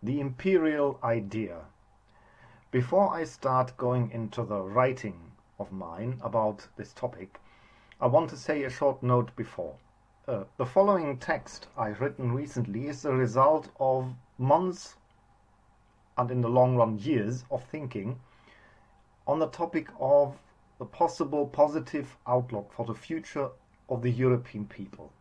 The Imperial Idea. Before I start going into the writing of mine about this topic, I want to say a short note before. The following text I've written recently is the result of months and in the long run years of thinking on the topic of the possible positive outlook for the future of the European people.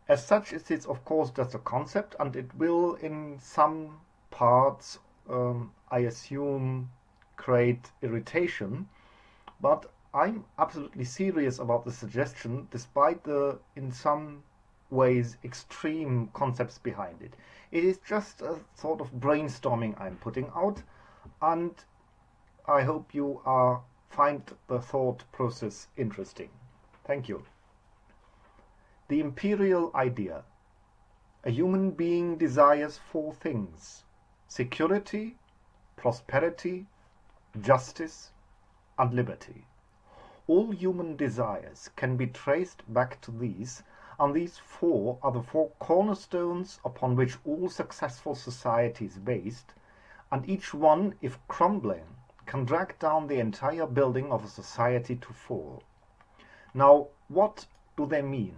As such, it is of course just a concept, and it will in some parts, I assume, create irritation, but I'm absolutely serious about the suggestion, despite the, in some ways, extreme concepts behind it. It is just a sort of brainstorming I'm putting out, and I hope you find the thought process interesting. Thank you. The Imperial Idea. A human being desires four things: security, prosperity, justice, and liberty. All human desires can be traced back to these, and these four are the four cornerstones upon which all successful society is based, and each one, if crumbling, can drag down the entire building of a society to fall. Now, what do they mean?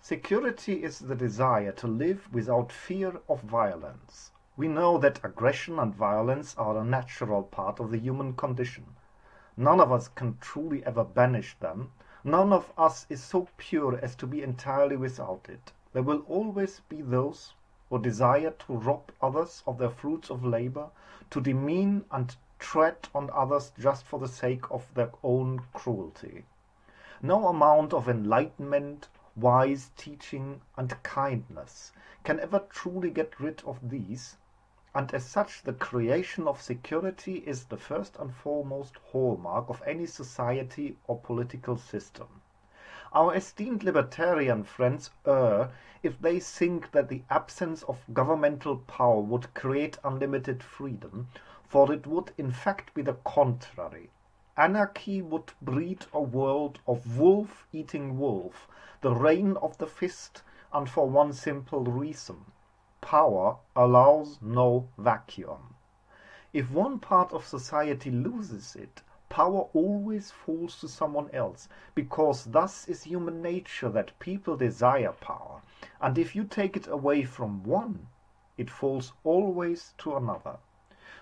Security is the desire to live without fear of violence. We know that aggression and violence are a natural part of the human condition. None of us can truly ever banish them. None of us is so pure as to be entirely without it. There will always be those who desire to rob others of their fruits of labor, to demean and tread on others just for the sake of their own cruelty. No amount of enlightenment, wise teaching, and kindness can ever truly get rid of these, and as such the creation of security is the first and foremost hallmark of any society or political system. Our esteemed libertarian friends err if they think that the absence of governmental power would create unlimited freedom, for it would in fact be the contrary. Anarchy would breed a world of wolf eating wolf, the reign of the fist, and for one simple reason: power allows no vacuum. If one part of society loses it, power always falls to someone else, because thus is human nature that people desire power, and if you take it away from one, it falls always to another.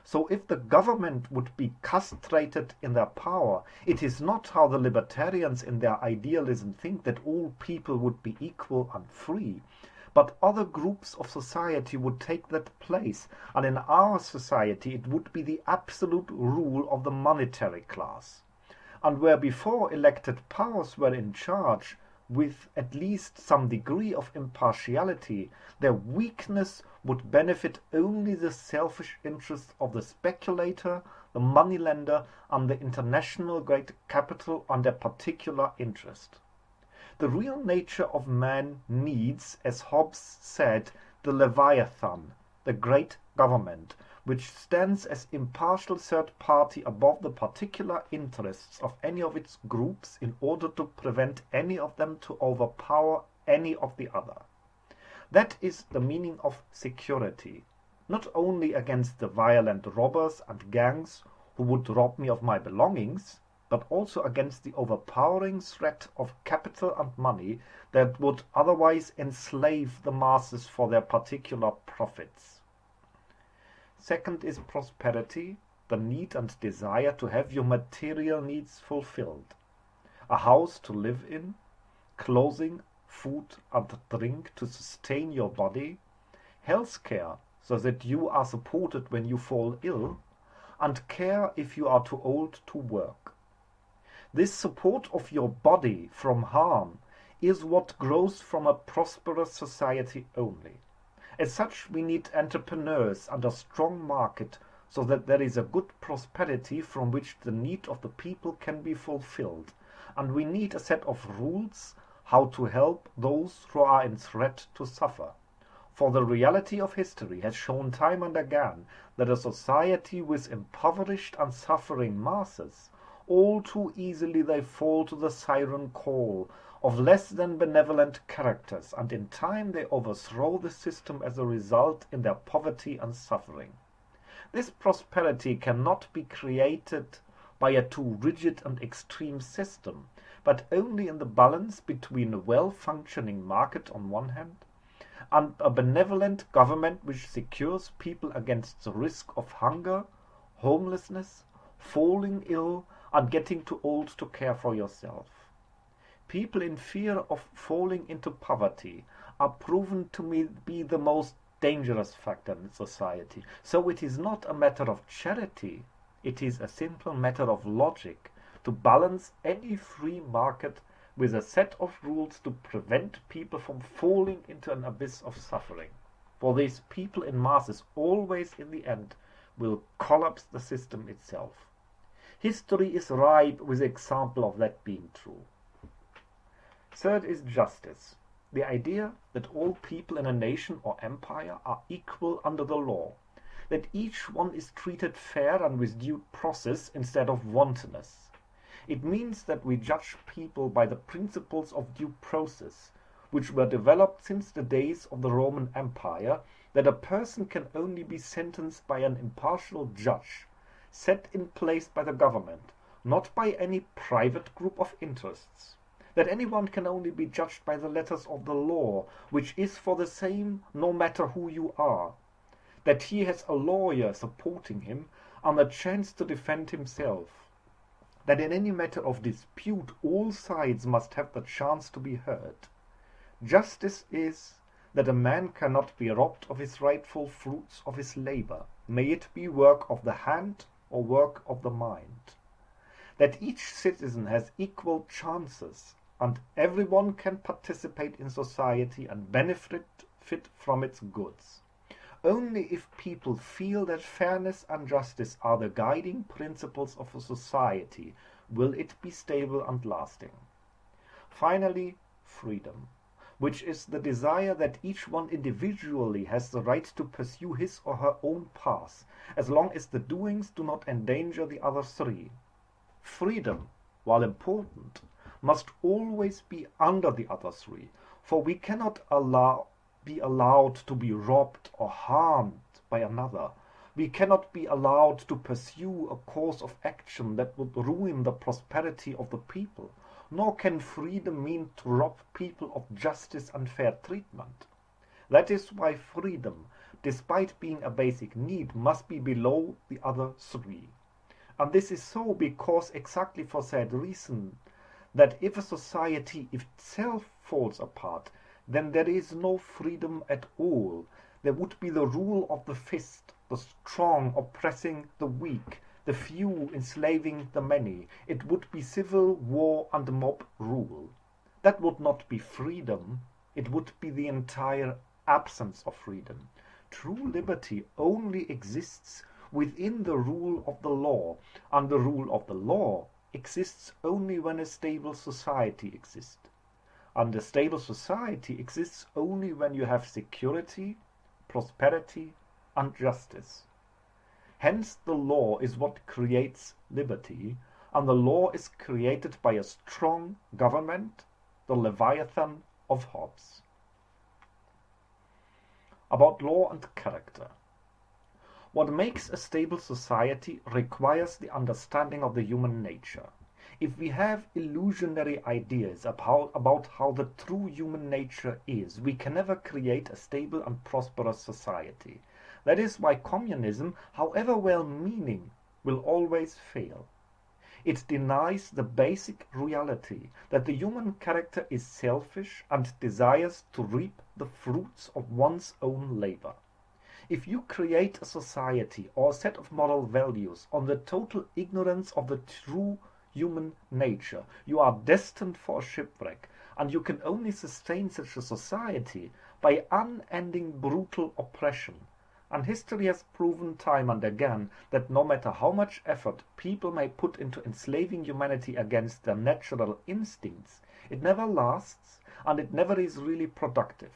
So if the government would be castrated in their power, it is not how the libertarians in their idealism think, that all people would be equal and free, but other groups of society would take that place, and in our society it would be the absolute rule of the monetary class. And where before elected powers were in charge, with at least some degree of impartiality, their weakness would benefit only the selfish interests of the speculator, the moneylender, and the international great capital and their particular interest. The real nature of man needs, as Hobbes said, the Leviathan, the great government, which stands as impartial third party above the particular interests of any of its groups in order to prevent any of them to overpower any of the other. That is the meaning of security, not only against the violent robbers and gangs who would rob me of my belongings, but also against the overpowering threat of capital and money that would otherwise enslave the masses for their particular profits. Second is prosperity, the need and desire to have your material needs fulfilled. A house to live in, clothing, food and drink to sustain your body, health care so that you are supported when you fall ill, and care if you are too old to work. This support of your body from harm is what grows from a prosperous society only. As such, we need entrepreneurs and a strong market, so that there is a good prosperity from which the need of the people can be fulfilled, and we need a set of rules how to help those who are in threat to suffer. For the reality of history has shown time and again that a society with impoverished and suffering masses, all too easily they fall to the siren call of less than benevolent characters, and in time they overthrow the system as a result in their poverty and suffering. This prosperity cannot be created by a too rigid and extreme system, but only in the balance between a well-functioning market on one hand and a benevolent government which secures people against the risk of hunger, homelessness, falling ill, and getting too old to care for yourself. People in fear of falling into poverty are proven to be the most dangerous factor in society. So it is not a matter of charity, it is a simple matter of logic to balance any free market with a set of rules to prevent people from falling into an abyss of suffering. For these people in masses always in the end will collapse the system itself. History is ripe with example of that being true. Third is justice. The idea that all people in a nation or empire are equal under the law, that each one is treated fair and with due process instead of wantonness. It means that we judge people by the principles of due process, which were developed since the days of the Roman Empire, that a person can only be sentenced by an impartial judge, set in place by the government, not by any private group of interests. That anyone can only be judged by the letters of the law, which is for the same no matter who you are. That he has a lawyer supporting him and a chance to defend himself. That in any matter of dispute all sides must have the chance to be heard. Justice is that a man cannot be robbed of his rightful fruits of his labor, may it be work of the hand or work of the mind. That each citizen has equal chances, and everyone can participate in society and benefit from its goods. Only if people feel that fairness and justice are the guiding principles of a society will it be stable and lasting. Finally, freedom, which is the desire that each one individually has the right to pursue his or her own path, as long as the doings do not endanger the other three. Freedom, while important, must always be under the other three, for we cannot be allowed to be robbed or harmed by another. We cannot be allowed to pursue a course of action that would ruin the prosperity of the people, nor can freedom mean to rob people of justice and fair treatment. That is why freedom, despite being a basic need, must be below the other three. And this is so because exactly for that reason, that if a society itself falls apart, then there is no freedom at all. There would be the rule of the fist, the strong oppressing the weak, the few enslaving the many. It would be civil war and mob rule. That would not be freedom, it would be the entire absence of freedom. True liberty only exists within the rule of the law, and the rule of the law exists only when a stable society exists. And a stable society exists only when you have security, prosperity, and justice. Hence the law is what creates liberty, and the law is created by a strong government, the Leviathan of Hobbes. About law and character. What makes a stable society requires the understanding of the human nature. If we have illusionary ideas about how the true human nature is, we can never create a stable and prosperous society. That is why communism, however well-meaning, will always fail. It denies the basic reality that the human character is selfish and desires to reap the fruits of one's own labor. If you create a society or a set of moral values on the total ignorance of the true human nature, you are destined for a shipwreck, and you can only sustain such a society by unending brutal oppression. And history has proven time and again that no matter how much effort people may put into enslaving humanity against their natural instincts, it never lasts and it never is really productive.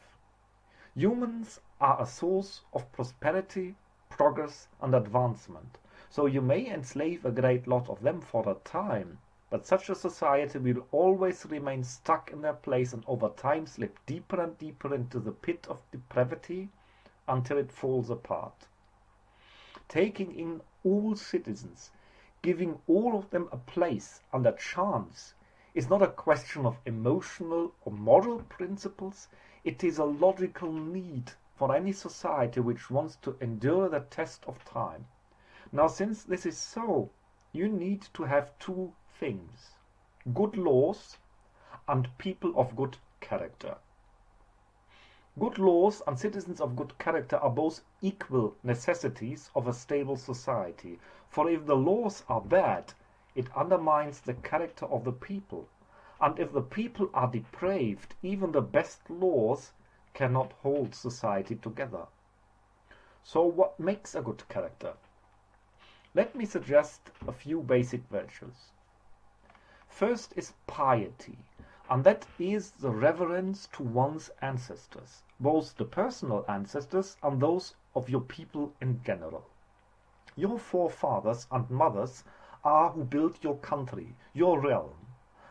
Humans are a source of prosperity, progress, and advancement. So you may enslave a great lot of them for a time, But such a society will always remain stuck in their place and over time slip deeper and deeper into the pit of depravity until it falls apart. Taking in all citizens, giving all of them a place and a chance, is not a question of emotional or moral principles. It is a logical need for any society which wants to endure the test of time. Now, since this is so, you need to have two things: good laws and people of good character. Good laws and citizens of good character are both equal necessities of a stable society, for if the laws are bad, it undermines the character of the people, and if the people are depraved, even the best laws cannot hold society together. So what makes a good character? Let me suggest a few basic virtues. First is piety, and that is the reverence to one's ancestors, both the personal ancestors and those of your people in general. Your forefathers and mothers are who built your country, your realm.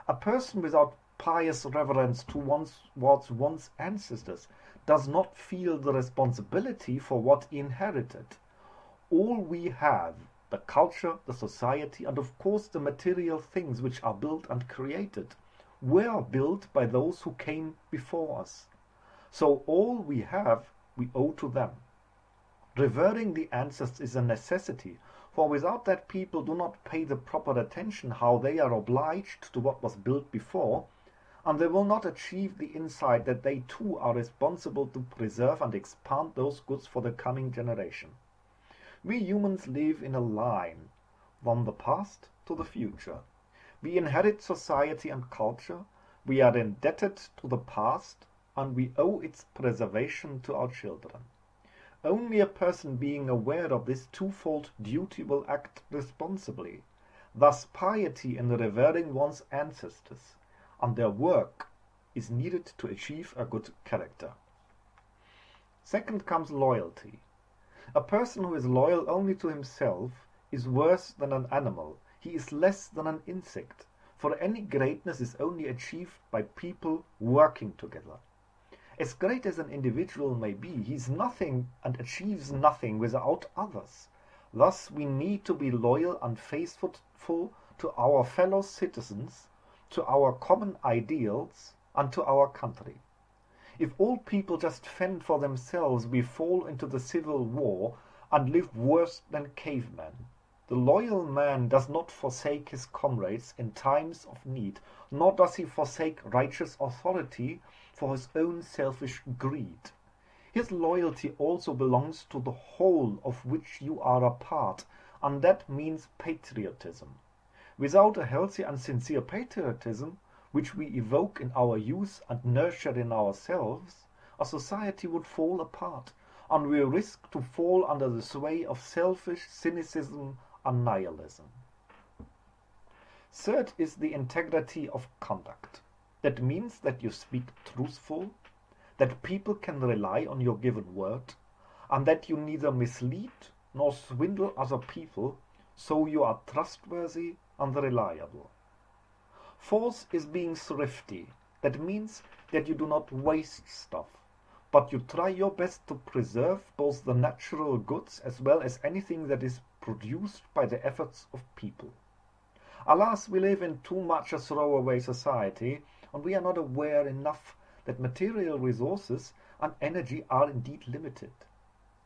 A person without pious reverence towards one's ancestors does not feel the responsibility for what he inherited. All we have, the culture, the society, and of course the material things which are built and created, were built by those who came before us. So all we have, we owe to them. Revering the ancestors is a necessity, for without that people do not pay the proper attention how they are obliged to what was built before, and they will not achieve the insight that they too are responsible to preserve and expand those goods for the coming generation. We humans live in a line from the past to the future. We inherit society and culture, we are indebted to the past, and we owe its preservation to our children. Only a person being aware of this twofold duty will act responsibly. Thus piety in revering one's ancestors and their work is needed to achieve a good character. Second comes loyalty. A person who is loyal only to himself is worse than an animal. He is less than an insect, for any greatness is only achieved by people working together. As great as an individual may be, he is nothing and achieves nothing without others. Thus we need to be loyal and faithful to our fellow citizens, to our common ideals, and to our country. If all people just fend for themselves, we fall into the civil war and live worse than cavemen. The loyal man does not forsake his comrades in times of need, nor does he forsake righteous authority for his own selfish greed. His loyalty also belongs to the whole of which you are a part, and that means patriotism. Without a healthy and sincere patriotism, which we evoke in our youth and nurture in ourselves, a society would fall apart, and we risk to fall under the sway of selfish cynicism and nihilism. Cert is the integrity of conduct. That means that you speak truthful, that people can rely on your given word, and that you neither mislead nor swindle other people, so you are trustworthy and reliable. Fourth is being thrifty. That means that you do not waste stuff, but you try your best to preserve both the natural goods as well as anything that is produced by the efforts of people. Alas, we live in too much a throwaway society, and we are not aware enough that material resources and energy are indeed limited.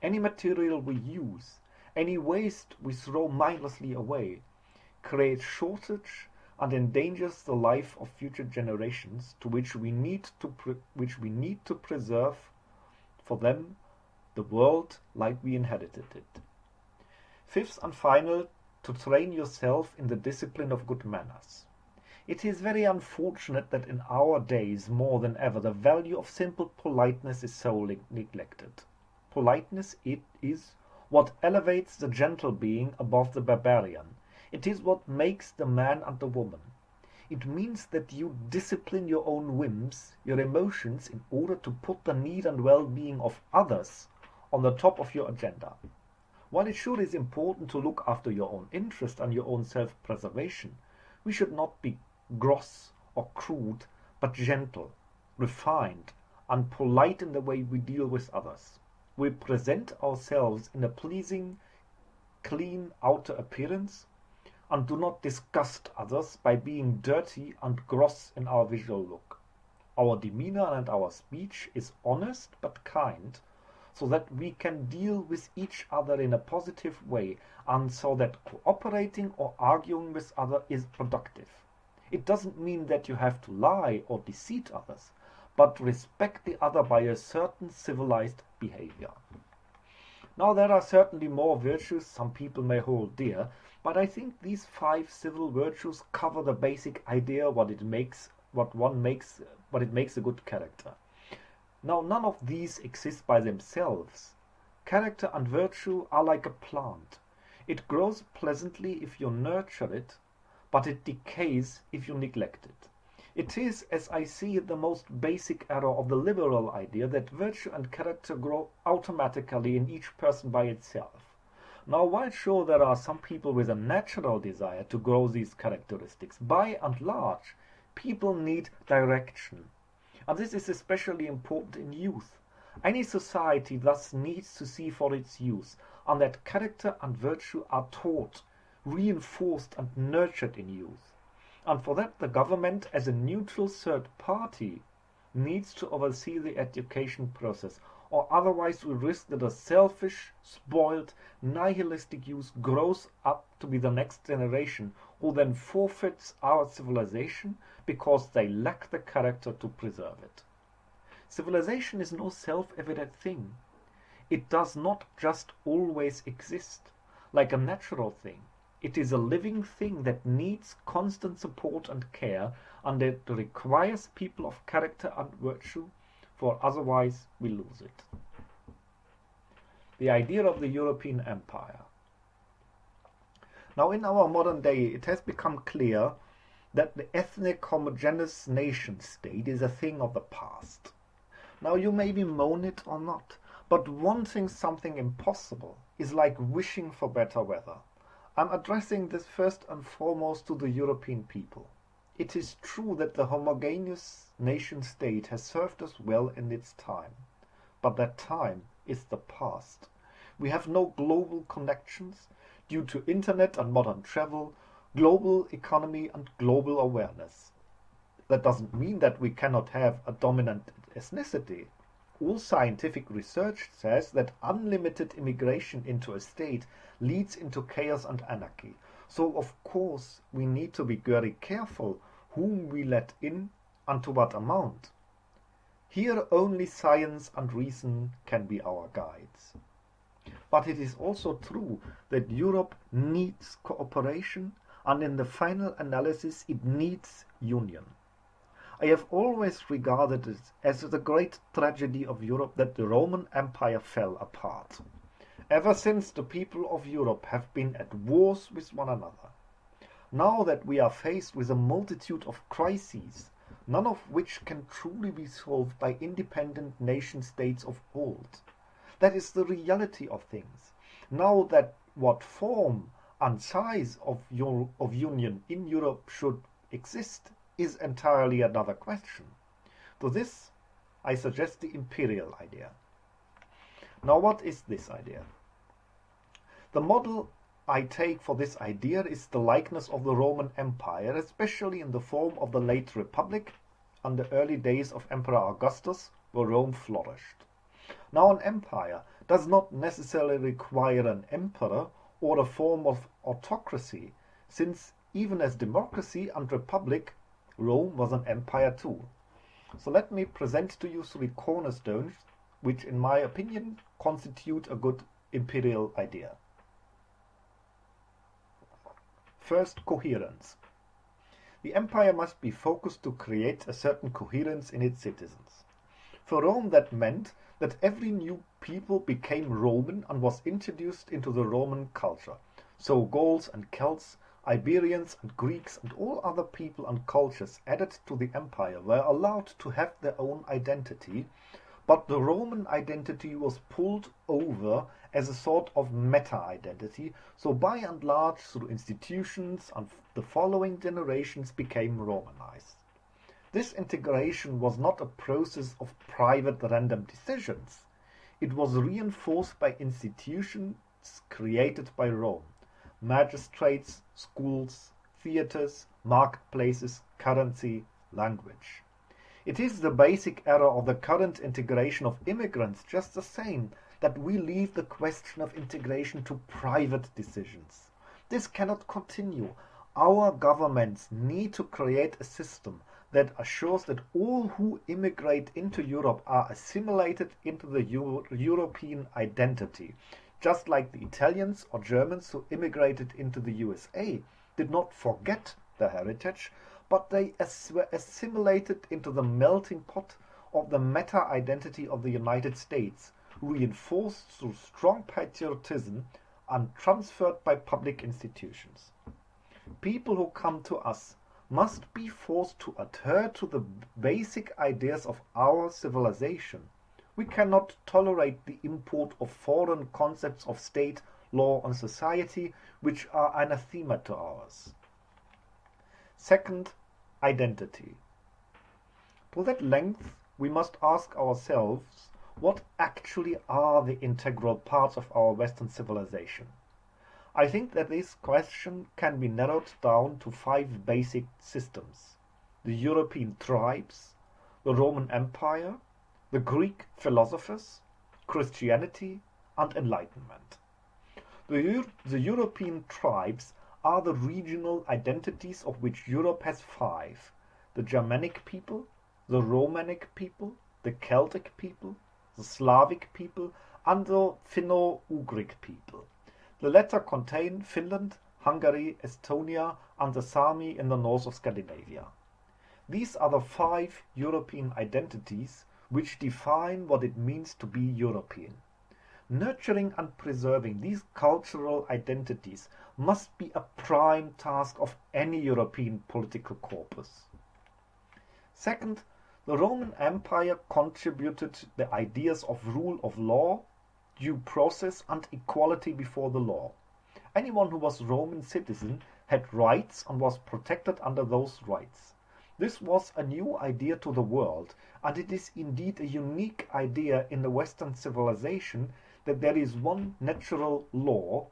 Any material we use, any waste we throw mindlessly away, creates shortage and endangers the life of future generations, to which we need to preserve for them the world like we inherited it. Fifth and final, to train yourself in the discipline of good manners. It is very unfortunate that in our days more than ever the value of simple politeness is so neglected. Politeness, it is what elevates the gentle being above the barbarian. It is what makes the man and the woman. It means that you discipline your own whims, your emotions, in order to put the need and well-being of others on the top of your agenda. While it sure is important to look after your own interest and your own self-preservation, We should not be gross or crude, but gentle, refined, and polite in the way we deal with others. We present ourselves in a pleasing, clean outer appearance, and do not disgust others by being dirty and gross in our visual look. Our demeanor and our speech is honest but kind, so that we can deal with each other in a positive way, and so that cooperating or arguing with others is productive. It doesn't mean that you have to lie or deceive others, but respect the other by a certain civilized behavior. Now, there are certainly more virtues some people may hold dear, but I think these 5 civil virtues cover the basic idea what it makes a good character. Now, none of these exist by themselves. Character and virtue are like a plant. It grows pleasantly if you nurture it, but it decays if you neglect it. It is, as I see it, the most basic error of the liberal idea that virtue and character grow automatically in each person by itself. Now, while sure there are some people with a natural desire to grow these characteristics, by and large, people need direction. And this is especially important in youth. Any society thus needs to see for its youth, and that character and virtue are taught, reinforced and nurtured in youth. And for that the government, as a neutral third party, needs to oversee the education process, or otherwise we risk that a selfish, spoiled, nihilistic youth grows up to be the next generation, who then forfeits our civilization because they lack the character to preserve it. Civilization is no self-evident thing. It does not just always exist, like a natural thing. It is a living thing that needs constant support and care, and it requires people of character and virtue, for otherwise we lose it. The idea of the European Empire. Now, in our modern day, it has become clear that the ethnic homogeneous nation state is a thing of the past. Now, you may bemoan it or not, but wanting something impossible is like wishing for better weather. I'm addressing this first and foremost to the European people. It is true that the homogeneous nation state has served us well in its time, but that time is the past. We have no global connections due to internet and modern travel, global economy and global awareness. That doesn't mean that we cannot have a dominant ethnicity. All scientific research says that unlimited immigration into a state leads into chaos and anarchy. So of course we need to be very careful whom we let in and to what amount. Here only science and reason can be our guides. But it is also true that Europe needs cooperation, and in the final analysis it needs union. I have always regarded it as the great tragedy of Europe that the Roman Empire fell apart. Ever since, the people of Europe have been at wars with one another. Now that we are faced with a multitude of crises, none of which can truly be solved by independent nation-states of old. That is the reality of things. Now that what form and size of union in Europe should exist is entirely another question. To this, I suggest the Imperial Idea. Now, what is this idea? The model I take for this idea is the likeness of the Roman Empire, especially in the form of the late Republic and the early days of Emperor Augustus, where Rome flourished. Now, an empire does not necessarily require an emperor or a form of autocracy, since even as democracy and republic, Rome was an empire too. So let me present to you 3 cornerstones, which in my opinion constitute a good imperial idea. First, coherence. The empire must be focused to create a certain coherence in its citizens. For Rome that meant that every new people became Roman and was introduced into the Roman culture. So Gauls and Celts, Iberians and Greeks and all other people and cultures added to the empire were allowed to have their own identity, But the Roman identity was pulled over as a sort of meta-identity, so by and large through institutions and the following generations became Romanized. This integration was not a process of private random decisions. It was reinforced by institutions created by Rome: magistrates, schools, theatres, marketplaces, currency, language. It is the basic error of the current integration of immigrants just the same that we leave the question of integration to private decisions. This cannot continue. Our governments need to create a system that assures that all who immigrate into Europe are assimilated into the European identity, just like the Italians or Germans who immigrated into the USA did not forget their heritage, but they were assimilated into the melting pot of the meta-identity of the United States, reinforced through strong patriotism and transferred by public institutions. People who come to us must be forced to adhere to the basic ideas of our civilization. We cannot tolerate the import of foreign concepts of state, law and society which are anathema to ours. Second, identity. To that length, we must ask ourselves what actually are the integral parts of our Western civilization. I think that this question can be narrowed down to 5 basic systems: the European tribes, the Roman Empire, the Greek philosophers, Christianity, and Enlightenment. The European tribes are the regional identities of which Europe has 5: the Germanic people, the Romanic people, the Celtic people, the Slavic people, and the Finno-Ugric people. The latter contain Finland, Hungary, Estonia, and the Sami in the north of Scandinavia. These are the 5 European identities which define what it means to be European. Nurturing and preserving these cultural identities must be a prime task of any European political corpus. Second, the Roman Empire contributed the ideas of rule of law, due process, and equality before the law. Anyone who was Roman citizen had rights and was protected under those rights. This was a new idea to the world, and it is indeed a unique idea in the Western civilization that there is one neutral law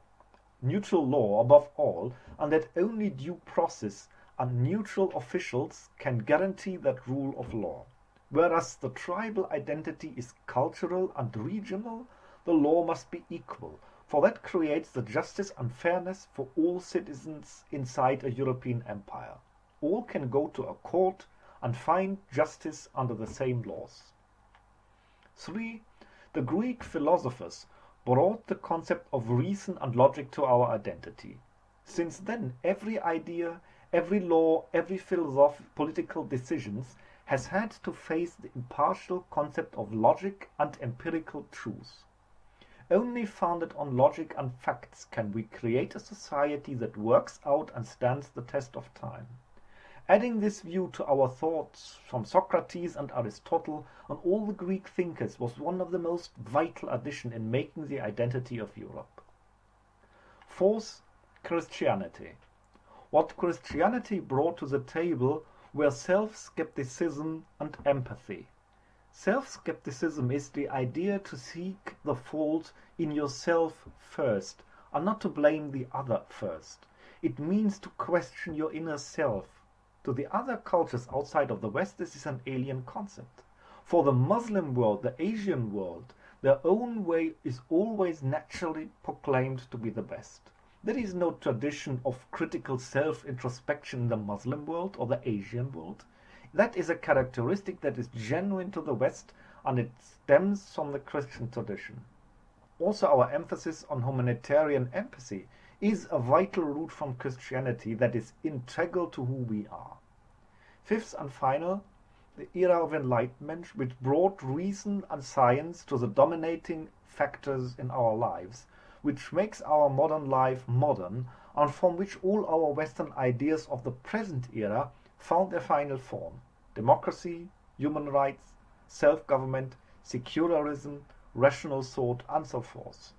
above all, and that only due process and neutral officials can guarantee that rule of law. Whereas the tribal identity is cultural and regional, the law must be equal, for that creates the justice and fairness for all citizens inside a European empire. All can go to a court and find justice under the same laws. 3. The Greek philosophers brought the concept of reason and logic to our identity. Since then, every idea, every law, every political decisions has had to face the impartial concept of logic and empirical truth. Only founded on logic and facts can we create a society that works out and stands the test of time. Adding this view to our thoughts from Socrates and Aristotle and all the Greek thinkers was one of the most vital additions in making the identity of Europe. 4th, Christianity. What Christianity brought to the table were self-skepticism and empathy. Self-skepticism is the idea to seek the fault in yourself first and not to blame the other first. It means to question your inner self. To the other cultures outside of the West, this is an alien concept. For the Muslim world, the Asian world, their own way is always naturally proclaimed to be the best. There is no tradition of critical self-introspection in the Muslim world or the Asian world. That is a characteristic that is genuine to the West, and it stems from the Christian tradition. Also, our emphasis on humanitarian empathy is a vital root from Christianity that is integral to who we are. 5th and final, the era of enlightenment, which brought reason and science to the dominating factors in our lives, which makes our modern life modern, and from which all our Western ideas of the present era found their final form: democracy, human rights, self-government, secularism, rational thought, and so forth.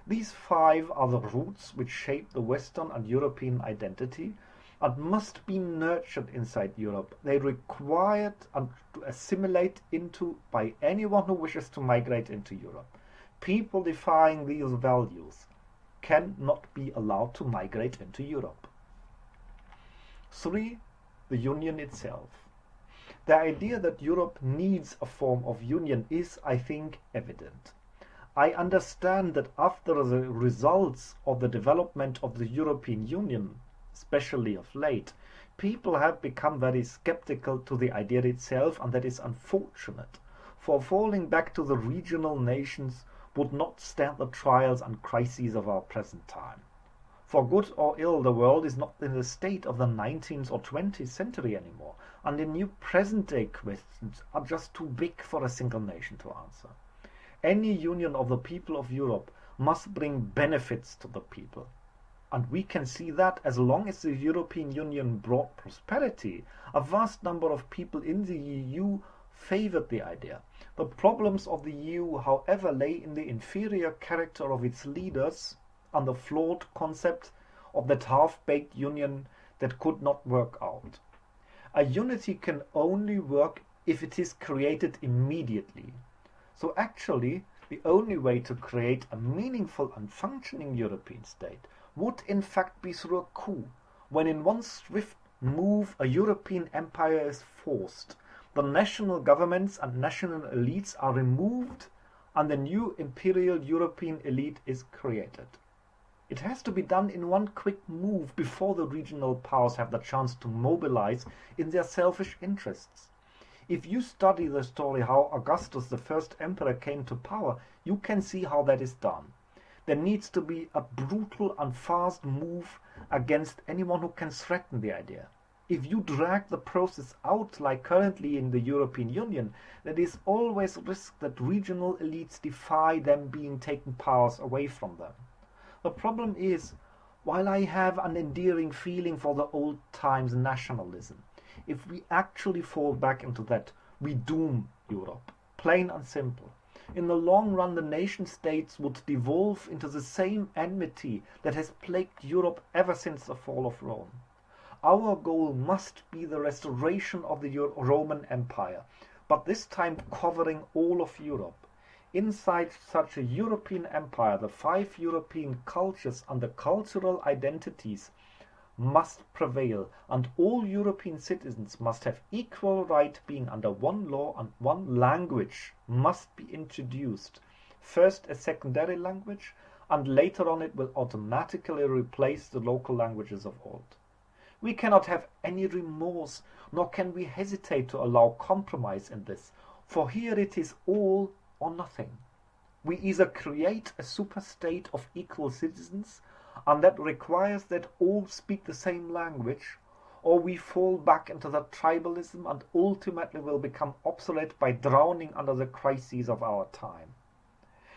These 5 are the roots which shape the Western and European identity and must be nurtured inside Europe. They are required and to assimilate into by anyone who wishes to migrate into Europe. People defying these values cannot be allowed to migrate into Europe. 3. The Union itself. The idea that Europe needs a form of union is, I think, evident. I understand that after the results of the development of the European Union, especially of late, people have become very skeptical to the idea itself, and that is unfortunate, for falling back to the regional nations would not stand the trials and crises of our present time. For good or ill, the world is not in the state of the 19th or 20th century anymore, and the new present-day questions are just too big for a single nation to answer. Any union of the people of Europe must bring benefits to the people. And we can see that as long as the European Union brought prosperity, a vast number of people in the EU favored the idea. The problems of the EU, however, lay in the inferior character of its leaders and the flawed concept of that half-baked union that could not work out. A unity can only work if it is created immediately. So actually, the only way to create a meaningful and functioning European state would in fact be through a coup, when in one swift move a European empire is forced, the national governments and national elites are removed, and the new imperial European elite is created. It has to be done in one quick move before the regional powers have the chance to mobilize in their selfish interests. If you study the story how Augustus, the first emperor, came to power, you can see how that is done. There needs to be a brutal and fast move against anyone who can threaten the idea. If you drag the process out like currently in the European Union, there is always risk that regional elites defy them being taken powers away from them. The problem is, while I have an endearing feeling for the old times nationalism, if we actually fall back into that, we doom Europe, plain and simple. In the long run, the nation-states would devolve into the same enmity that has plagued Europe ever since the fall of Rome. Our goal must be the restoration of the Roman Empire, but this time covering all of Europe. Inside such a European empire, the 5 European cultures and the cultural identities must prevail, and all European citizens must have equal right being under one law, and one language must be introduced. First a secondary language, and later on it will automatically replace the local languages of old. We cannot have any remorse, nor can we hesitate to allow compromise in this, for here it is all or nothing. We either create a super-state of equal citizens, and that requires that all speak the same language, or we fall back into the tribalism and ultimately will become obsolete by drowning under the crises of our time.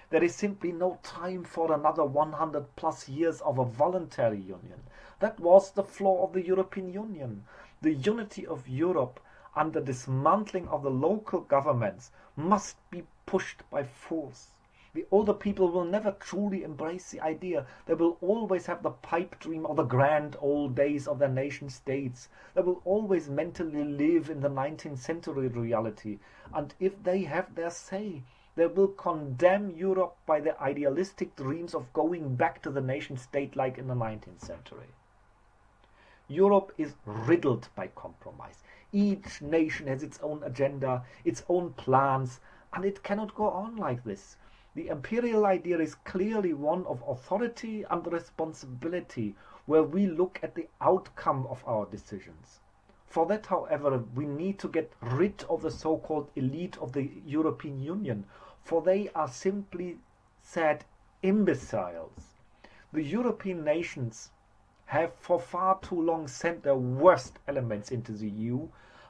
There is simply no time for another 100 plus years of a voluntary union. That was the flaw of the European Union. The unity of Europe and the dismantling of the local governments must be pushed by force. The older people will never truly embrace the idea. They will always have the pipe dream of the grand old days of their nation states. They will always mentally live in the 19th century reality. And if they have their say, they will condemn Europe by their idealistic dreams of going back to the nation state like in the 19th century. Europe is riddled by compromise. Each nation has its own agenda, its own plans, and it cannot go on like this. The imperial idea is clearly one of authority and responsibility, where we look at the outcome of our decisions. For that, however, we need to get rid of the so-called elite of the European Union, for they are simply said imbeciles. The European nations have for far too long sent their worst elements into the EU,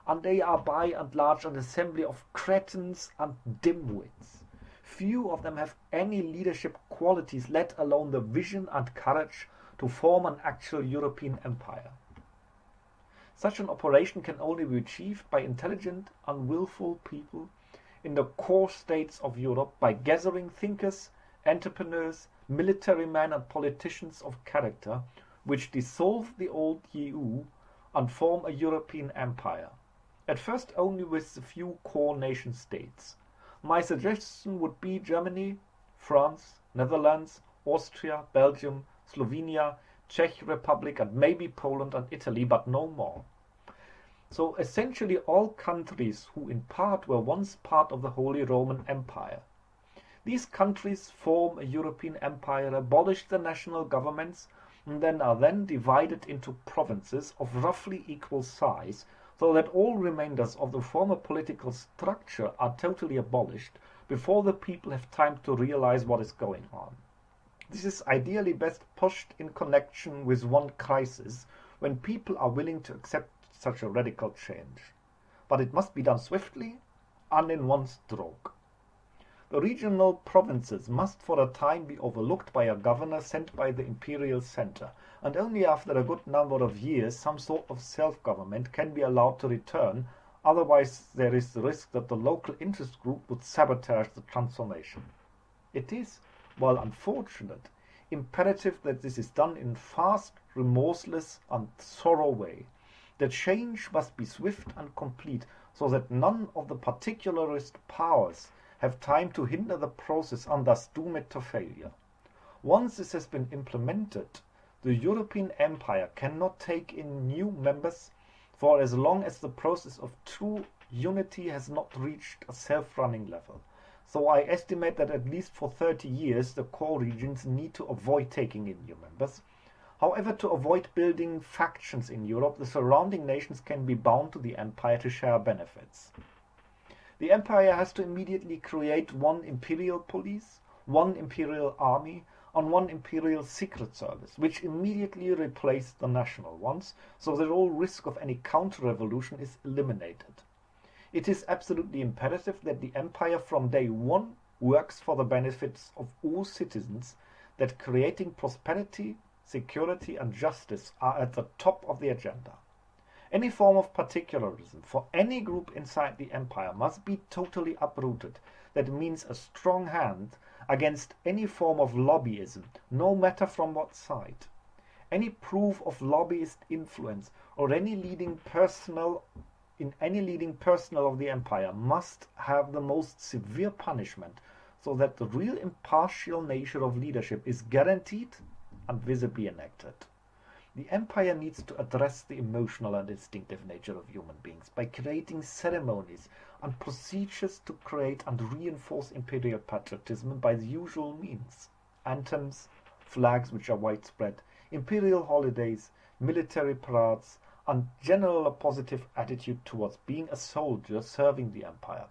and they are by and large an assembly of cretins and dimwits. Few of them have any leadership qualities, let alone the vision and courage to form an actual European empire. Such an operation can only be achieved by intelligent and willful people in the core states of Europe by gathering thinkers, entrepreneurs, military men and politicians of character, which dissolve the old EU and form a European empire. At first only with a few core nation states. My suggestion would be Germany, France, Netherlands, Austria, Belgium, Slovenia, Czech Republic and maybe Poland and Italy, but no more. So essentially all countries who in part were once part of the Holy Roman Empire. These countries form a European empire, abolish the national governments, and then are divided into provinces of roughly equal size, so that all remainders of the former political structure are totally abolished before the people have time to realize what is going on. This is ideally best pushed in connection with one crisis, when people are willing to accept such a radical change. But it must be done swiftly and in one stroke. The regional provinces must for a time be overlooked by a governor sent by the imperial center, and only after a good number of years some sort of self-government can be allowed to return, otherwise there is the risk that the local interest group would sabotage the transformation. It is, while unfortunate, imperative that this is done in fast, remorseless and thorough way. The change must be swift and complete, so that none of the particularist powers have time to hinder the process and thus doom it to failure. Once this has been implemented, the European Empire cannot take in new members for as long as the process of true unity has not reached a self-running level. So I estimate that at least for 30 years the core regions need to avoid taking in new members. However, to avoid building factions in Europe, the surrounding nations can be bound to the empire to share benefits. The empire has to immediately create one imperial police, one imperial army, and one imperial secret service, which immediately replace the national ones, so that all risk of any counter-revolution is eliminated. It is absolutely imperative that the empire from day one works for the benefits of all citizens, that creating prosperity, security and justice are at the top of the agenda. Any form of particularism for any group inside the empire must be totally uprooted. That means a strong hand against any form of lobbyism, no matter from what side. Any proof of lobbyist influence or any leading personnel of the empire must have the most severe punishment, so that the real impartial nature of leadership is guaranteed and visibly enacted. The empire needs to address the emotional and instinctive nature of human beings by creating ceremonies and procedures to create and reinforce imperial patriotism by the usual means: anthems, flags which are widespread, imperial holidays, military parades, and general a positive attitude towards being a soldier serving the empire,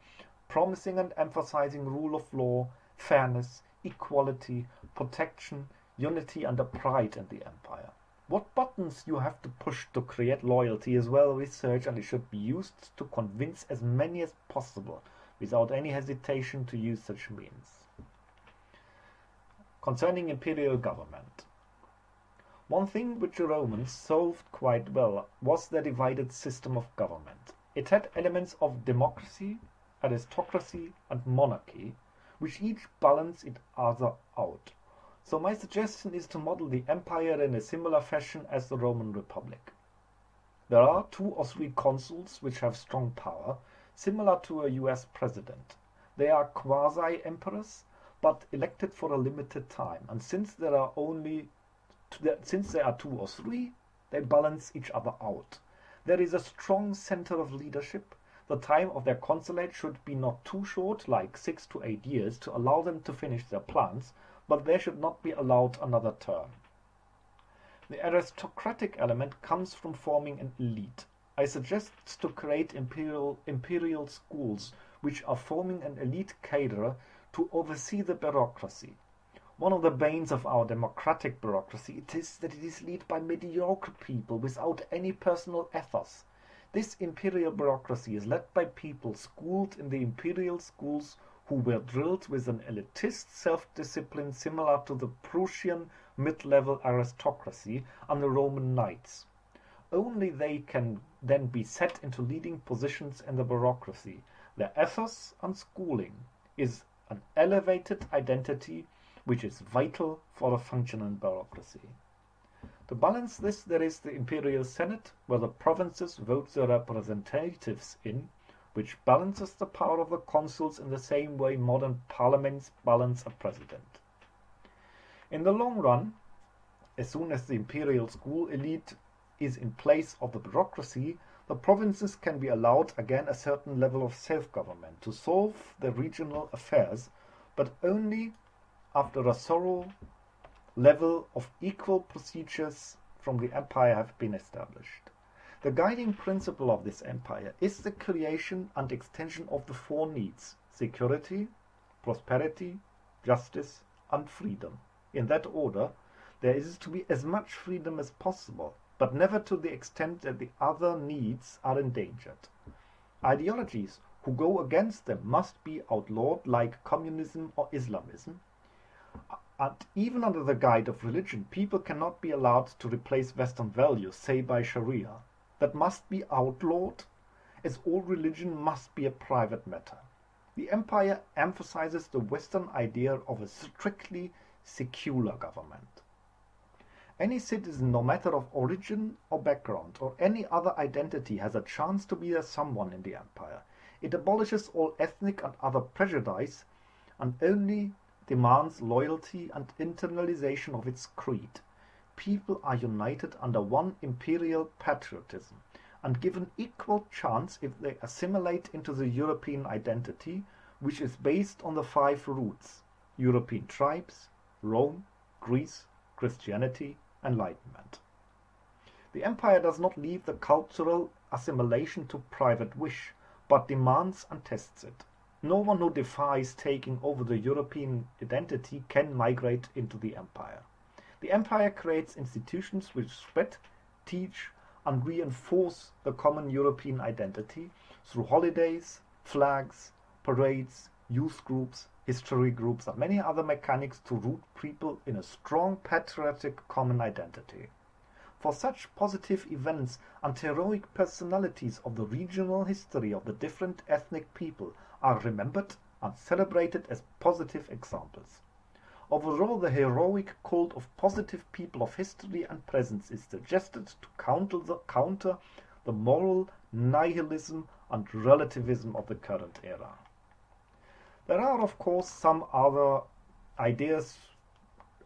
promising and emphasizing rule of law, fairness, equality, protection, unity and a pride in the empire. What buttons you have to push to create loyalty is well researched, and it should be used to convince as many as possible without any hesitation to use such means. Concerning imperial government. One thing which the Romans solved quite well was their divided system of government. It had elements of democracy, aristocracy and monarchy, which each balance each other out. So my suggestion is to model the empire in a similar fashion as the Roman Republic. There are 2 or 3 consuls which have strong power, similar to a US president. They are quasi-emperors, but elected for a limited time, and since there are 2 or 3, they balance each other out. There is a strong center of leadership. The time of their consulate should be not too short, like 6 to 8 years, to allow them to finish their plans, but they should not be allowed another term. The aristocratic element comes from forming an elite. I suggest to create imperial schools which are forming an elite cadre to oversee the bureaucracy. One of the banes of our democratic bureaucracy is that it is led by mediocre people without any personal ethos. This imperial bureaucracy is led by people schooled in the imperial schools who were drilled with an elitist self-discipline similar to the Prussian mid-level aristocracy and the Roman knights. Only they can then be set into leading positions in the bureaucracy, Their ethos and schooling is an elevated identity which is vital for a functioning bureaucracy. To balance this, there is the Imperial Senate, where the provinces vote their representatives in, which balances the power of the consuls in the same way modern parliaments balance a president. In the long run, as soon as the imperial school elite is in place of the bureaucracy, the provinces can be allowed again a certain level of self-government to solve their regional affairs, but only after a thorough level of equal procedures from the empire have been established. The guiding principle of this empire is the creation and extension of the four needs: security, prosperity, justice, and freedom. In that order, there is to be as much freedom as possible, but never to the extent that the other needs are endangered. Ideologies who go against them must be outlawed, like communism or Islamism. And even under the guide of religion, people cannot be allowed to replace Western values, say by Sharia. That must be outlawed, as all religion must be a private matter. The empire emphasizes the Western idea of a strictly secular government. Any citizen, no matter of origin or background or any other identity, has a chance to be a someone in the empire. It abolishes all ethnic and other prejudice and only demands loyalty and internalization of its creed. People are united under one imperial patriotism and given equal chance if they assimilate into the European identity, which is based on the 5 roots: European tribes, Rome, Greece, Christianity, Enlightenment. The empire does not leave the cultural assimilation to private wish, but demands and tests it. No one who defies taking over the European identity can migrate into the empire. The empire creates institutions which spread, teach, and reinforce the common European identity through holidays, flags, parades, youth groups, history groups, and many other mechanics to root people in a strong patriotic common identity. For such positive events and heroic personalities of the regional history of the different ethnic people are remembered and celebrated as positive examples. Overall, the heroic cult of positive people of history and presence is suggested to counter the moral nihilism and relativism of the current era. There are, of course, some other ideas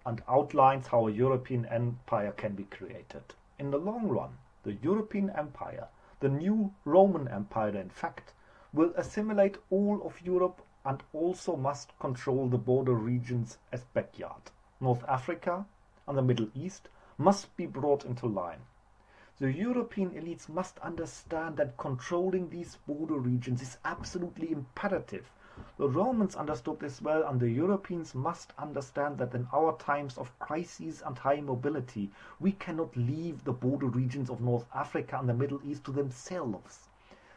and outlines how a European empire can be created. In the long run, the European Empire, the new Roman Empire in fact, will assimilate all of Europe and also must control the border regions as backyard. North Africa and the Middle East must be brought into line. The European elites must understand that controlling these border regions is absolutely imperative. The Romans understood this well, and the Europeans must understand that in our times of crises and high mobility, we cannot leave the border regions of North Africa and the Middle East to themselves.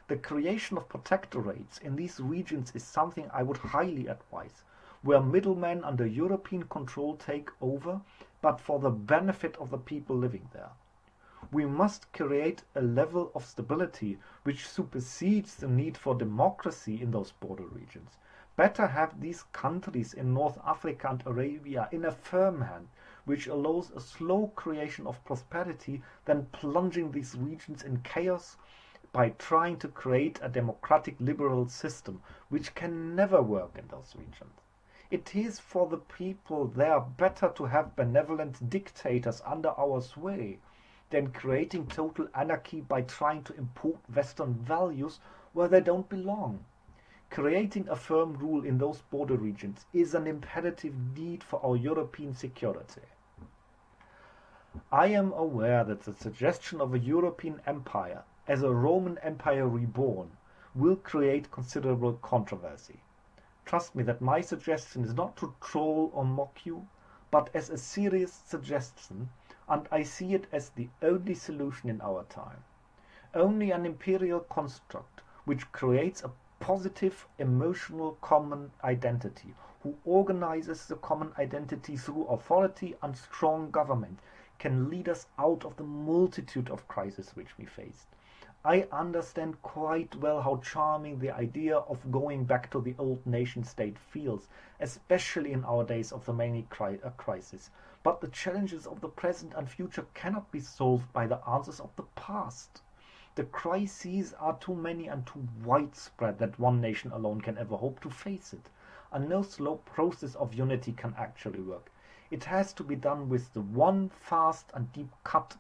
The creation of protectorates in these regions is something I would highly advise, where middlemen under European control take over, but for the benefit of the people living there. We must create a level of stability which supersedes the need for democracy in those border regions. Better have these countries in North Africa and Arabia in a firm hand, which allows a slow creation of prosperity, than plunging these regions in chaos by trying to create a democratic liberal system, which can never work in those regions. It is for the people there better to have benevolent dictators under our sway than creating total anarchy by trying to import Western values where they don't belong. Creating a firm rule in those border regions is an imperative need for our European security. I am aware that the suggestion of a European empire as a Roman Empire reborn will create considerable controversy. Trust me that my suggestion is not to troll or mock you, but as a serious suggestion, and I see it as the only solution in our time. Only an imperial construct which creates a positive emotional common identity, who organizes the common identity through authority and strong government, can lead us out of the multitude of crises which we faced. I understand quite well how charming the idea of going back to the old nation-state feels, especially in our days of the many crises. But the challenges of the present and future cannot be solved by the answers of the past. The crises are too many and too widespread that one nation alone can ever hope to face it. And no slow process of unity can actually work. It has to be done with the one fast and deep cut.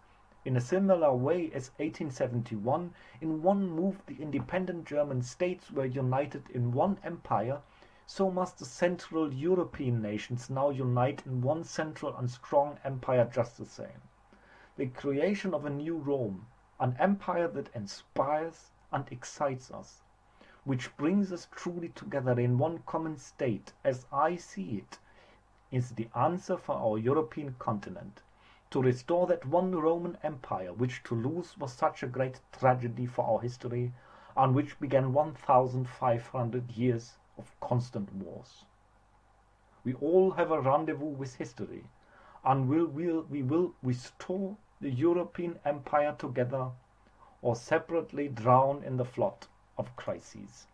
In a similar way as 1871, in one move the independent German states were united in one empire, so must the Central European nations now unite in one central and strong empire just the same. The creation of a new Rome, an empire that inspires and excites us, which brings us truly together in one common state, as I see it, is the answer for our European continent. To restore that one Roman Empire, which to lose was such a great tragedy for our history, and which began 1,500 years of constant wars. We all have a rendezvous with history, and we will restore the European Empire together, or separately drown in the flood of crises.